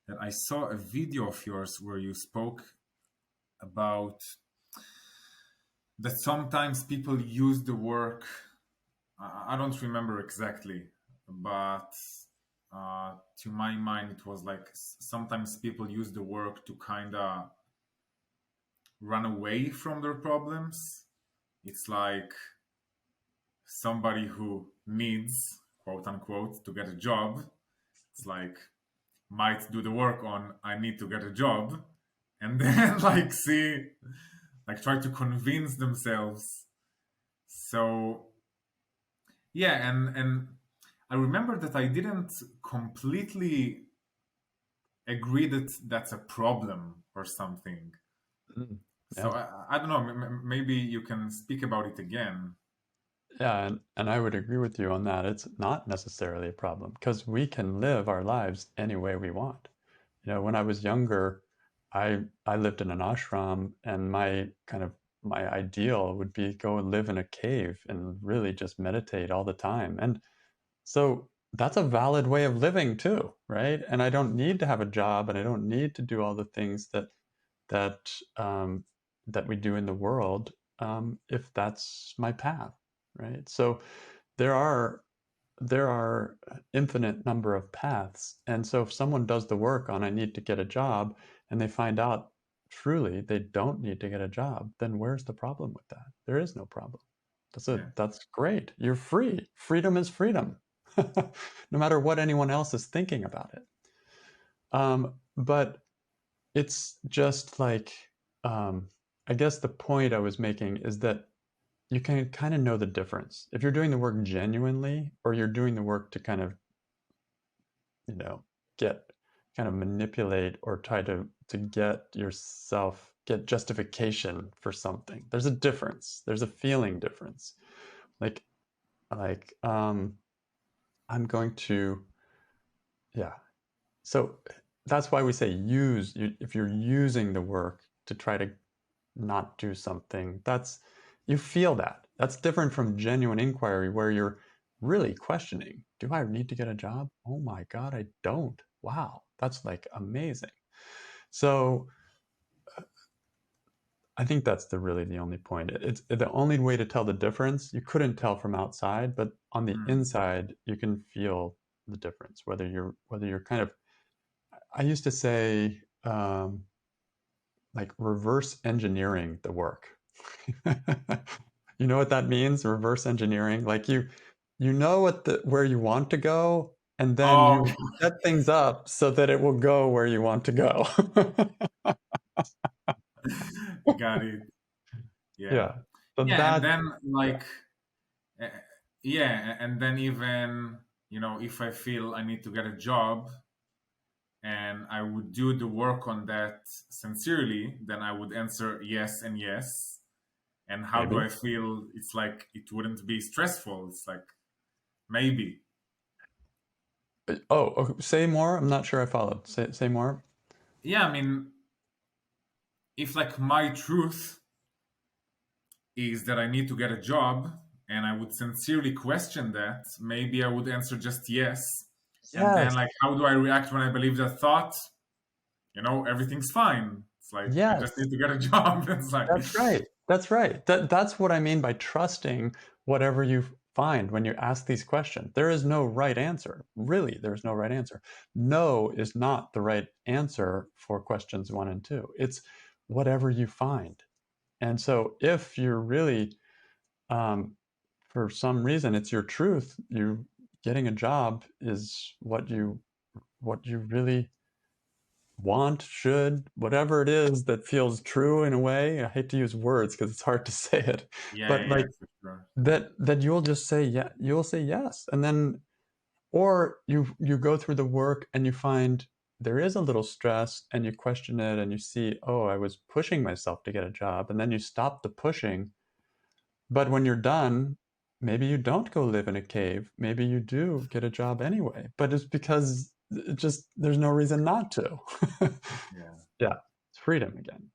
that I saw a video of yours where you spoke about that sometimes people use the work. I don't remember exactly, but to my mind, it was like sometimes people use the work to kind of run away from their problems. It's like somebody who needs, quote unquote, to get a job. It's like might do the work on I need to get a job, and then like see, like try to convince themselves. So yeah, and I remember that I didn't completely agree that that's a problem or something. Mm. So Yeah. I don't know. Maybe you can speak about it again. Yeah, and I would agree with you on that. It's not necessarily a problem because we can live our lives any way we want. When I was younger, I lived in an ashram, and my ideal would be go and live in a cave and really just meditate all the time. And so that's a valid way of living too, right? And I don't need to have a job, and I don't need to do all the things that um, that we do in the world if that's my path, right? So there are there are infinite number of paths, and so if someone does the work on I need to get a job, and they find out truly they don't need to get a job, then where's the problem with that? There is no problem. Yeah, That's great. You're free. Freedom is freedom, no matter what anyone else is thinking about it. But it's just like, I guess the point I was making is that you can kind of know the difference. If you're doing the work genuinely, or you're doing the work to kind of, you know, get kind of manipulate or try to get justification for something. There's a difference. There's a feeling difference. Like like I'm going to, yeah. So that's why we say if you're using the work to try to not do something, you feel that. That's different from genuine inquiry where you're really questioning, do I need to get a job? Oh my God, I don't. Wow, that's like amazing. So I think that's really the only point. It's the only way to tell the difference. You couldn't tell from outside, but on the mm. inside, you can feel the difference. Whether you're kind of, I used to say, like reverse engineering the work. You know what that means? Reverse engineering. Like you know where you want to go, and then Oh, you set things up so that it will go where you want to go. got it. Yeah, Yeah. So yeah, and that then like uh, yeah, and then even if I feel I need to get a job and I would do the work on that sincerely, then I would answer yes and yes. And how do maybe. I feel? It's like it wouldn't be stressful. It's like maybe. Oh, say more. I'm not sure I followed. Say more. Yeah, I mean, if like my truth is that I need to get a job and I would sincerely question that, maybe I would answer just yes. And then Yes. like how do I react when I believe that thought? Everything's fine. It's like I just Yes. need to get a job. It's like That's right. That's right. That's what I mean by trusting whatever you find when you ask these questions. There is no right answer. Really, there's no right answer. No is not the right answer for questions one and two. It's whatever you find. And so if you're really, um, for some reason, it's your truth, you getting a job is what you really want, should, whatever it is that feels true in a way. I hate to use words because it's hard to say it, yeah, but yeah, yeah, like for sure. that you'll just say yeah, you'll say yes, and then or you go through the work and you find there is a little stress and you question it and you see, oh, I was pushing myself to get a job, and then you stop the pushing. But when you're done, maybe you don't go live in a cave. Maybe you do get a job anyway, but it's because there's no reason not to. Yeah. Yeah, it's freedom again.